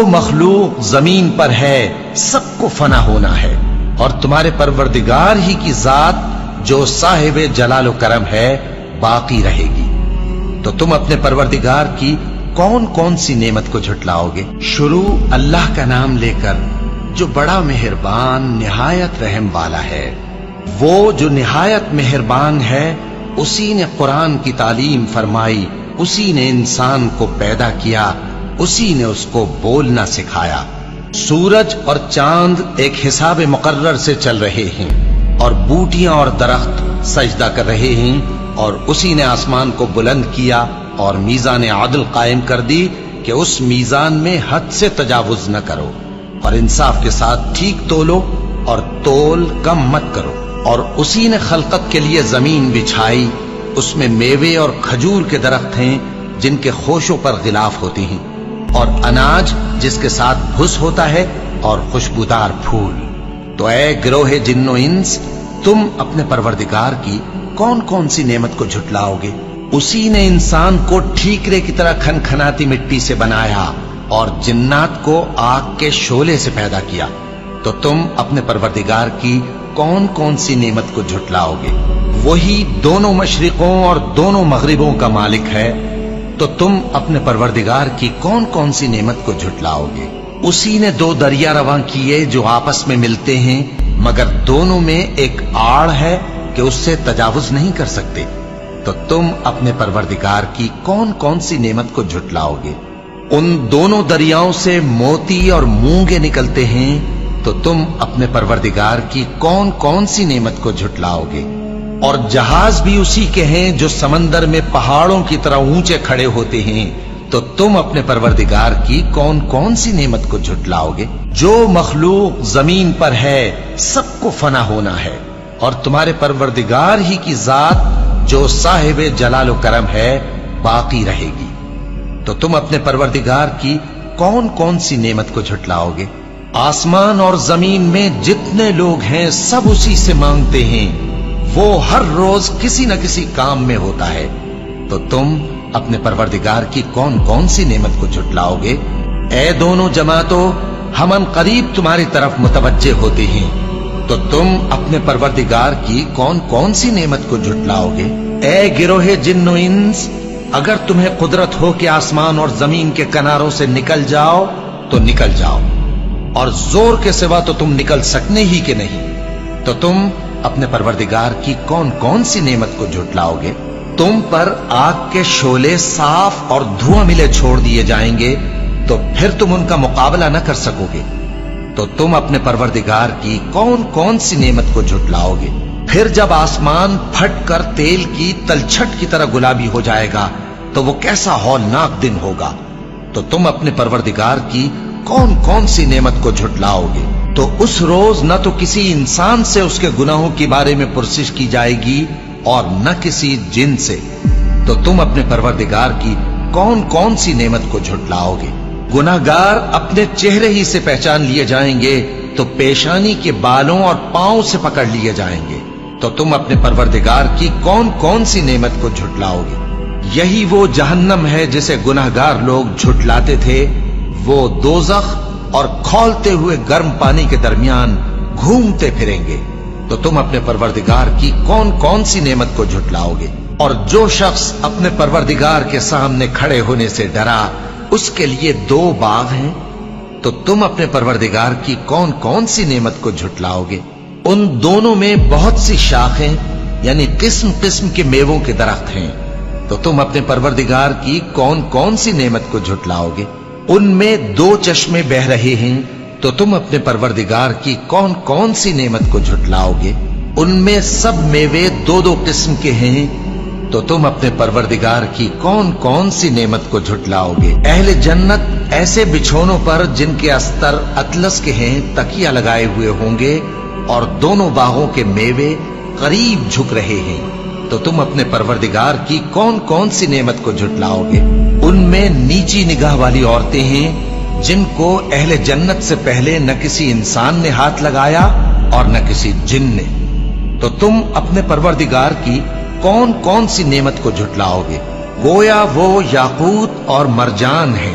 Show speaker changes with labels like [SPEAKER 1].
[SPEAKER 1] مخلوق زمین پر ہے سب کو فنا ہونا ہے، اور تمہارے پروردگار ہی کی ذات جو صاحب جلال و کرم ہے باقی رہے گی۔ تو تم اپنے پروردگار کی کون کون سی نعمت کو جھٹلاؤ گے؟ شروع اللہ کا نام لے کر جو بڑا مہربان نہایت رحم والا ہے۔ وہ جو نہایت مہربان ہے، اسی نے قرآن کی تعلیم فرمائی، اسی نے انسان کو پیدا کیا، اسی نے اس کو بولنا سکھایا۔ سورج اور چاند ایک حساب مقرر سے چل رہے ہیں، اور بوٹیاں اور درخت سجدہ کر رہے ہیں، اور اسی نے آسمان کو بلند کیا اور میزان عدل قائم کر دی کہ اس میزان میں حد سے تجاوز نہ کرو، اور انصاف کے ساتھ ٹھیک تولو اور تول کم مت کرو۔ اور اسی نے خلقت کے لیے زمین بچھائی، اس میں میوے اور کھجور کے درخت ہیں جن کے خوشوں پر غلاف ہوتی ہیں، اور اناج جس کے ساتھ بھس ہوتا ہے، اور خوشبودار پھول۔ تو اے گروہ جن و انس، تم اپنے پروردگار کی کون کون سی نعمت کو جھٹلاؤ گے؟ اسی نے انسان کو ٹھیکرے کی طرح کھنکھناتی مٹی سے بنایا اور جنات کو آگ کے شعلے سے پیدا کیا۔ تو تم اپنے پروردگار کی کون کون سی نعمت کو جھٹلاؤ گے؟ وہی دونوں مشرقوں اور دونوں مغربوں کا مالک ہے، تو تم اپنے پروردگار کی کون کون سی نعمت کو جھٹلاؤ گے؟ اسی نے دو دریا رواں کیے جو آپس میں ملتے ہیں، مگر دونوں میں ایک آڑ ہے کہ اس سے تجاوز نہیں کر سکتے۔ تو تم اپنے پروردگار کی کون کون سی نعمت کو جھٹلاؤ گے؟ ان دونوں دریاؤں سے موتی اور مونگے نکلتے ہیں، تو تم اپنے پروردگار کی کون کون سی نعمت کو جھٹلاؤ گے؟ اور جہاز بھی اسی کے ہیں جو سمندر میں پہاڑوں کی طرح اونچے کھڑے ہوتے ہیں، تو تم اپنے پروردگار کی کون کون سی نعمت کو جھٹلاؤ گے؟ جو مخلوق زمین پر ہے سب کو فنا ہونا ہے، اور تمہارے پروردگار ہی کی ذات جو صاحب جلال و کرم ہے باقی رہے گی۔ تو تم اپنے پروردگار کی کون کون سی نعمت کو جھٹلاؤ گے؟ آسمان اور زمین میں جتنے لوگ ہیں سب اسی سے مانگتے ہیں، وہ ہر روز کسی نہ کسی کام میں ہوتا ہے۔ تو تم اپنے پروردگار کی کون کون سی نعمت کو جھٹلاؤ گے؟ اے دونوں جماعتوں، ہم ان قریب تمہاری طرف متوجہ ہوتے ہیں، تو تم اپنے پروردگار کی کون کون سی نعمت کو جھٹلاؤ گے؟ اے گروہ جن و انس، اگر تمہیں قدرت ہو کہ آسمان اور زمین کے کناروں سے نکل جاؤ تو نکل جاؤ، اور زور کے سوا تو تم نکل سکنے ہی کہ نہیں، تو تم اپنے پروردگار کی کون کون سی نعمت کو جھٹلاؤ گے؟ تم پر آگ کے شعلے صاف اور دھواں ملے چھوڑ دیے جائیں گے، تو پھر تم ان کا مقابلہ نہ کر سکو گے۔ تو تم اپنے پروردگار کی کون کون سی نعمت کو جھٹلاؤ گے؟ پھر جب آسمان پھٹ کر تیل کی تلچھٹ کی طرح گلابی ہو جائے گا تو وہ کیسا ہولناک دن ہوگا۔ تو تم اپنے پروردگار کی کون کون سی نعمت کو جھٹلاؤ گے؟ تو اس روز نہ تو کسی انسان سے اس کے گناہوں کے بارے میں پرسش کی جائے گی اور نہ کسی جن سے۔ تو تم اپنے پروردگار کی کون کون سی نعمت کو جھٹلاؤ گے؟ گناہگار اپنے چہرے ہی سے پہچان لیے جائیں گے، تو پیشانی کے بالوں اور پاؤں سے پکڑ لیے جائیں گے۔ تو تم اپنے پروردگار کی کون کون سی نعمت کو جھٹلاؤ گے؟ یہی وہ جہنم ہے جسے گناہگار لوگ جھٹلاتے تھے، وہ دوزخ اور کھولتے ہوئے گرم پانی کے درمیان گھومتے پھریں گے۔ تو تم اپنے پروردگار کی کون کون سی نعمت کو جھٹلاؤ گے؟ اور جو شخص اپنے پروردگار کے سامنے کھڑے ہونے سے ڈرا، اس کے لیے دو باغ ہیں، تو تم اپنے پروردگار کی کون کون سی نعمت کو جھٹلاؤ گے؟ ان دونوں میں بہت سی شاخیں یعنی قسم قسم کے میووں کے درخت ہیں، تو تم اپنے پروردگار کی کون کون سی نعمت کو جھٹلاؤ گے؟ ان میں دو چشمے بہ رہے ہیں، تو تم اپنے پروردگار کی کون کون سی نعمت کو جھٹلاؤ گے؟ ان میں سب میوے دو دو قسم کے ہیں، تو تم اپنے پروردگار کی کون کون سی نعمت کو جھٹلاؤ گے؟ اہل جنت ایسے بچھونوں پر جن کے استر اطلس کے ہیں تکیہ لگائے ہوئے ہوں گے، اور دونوں باغوں کے میوے قریب جھک رہے ہیں، تو تم اپنے پروردگار کی کون کون سی نعمت کو جھٹلاؤ گے؟ ان میں نیچی نگاہ والی عورتیں ہیں جن کو اہل جنت سے پہلے نہ کسی انسان نے ہاتھ لگایا اور نہ کسی جن نے۔ تو تم اپنے پروردگار کی کون کون سی نعمت کو جھٹلاؤ گے؟ گویا وہ یاقوت اور مرجان ہیں،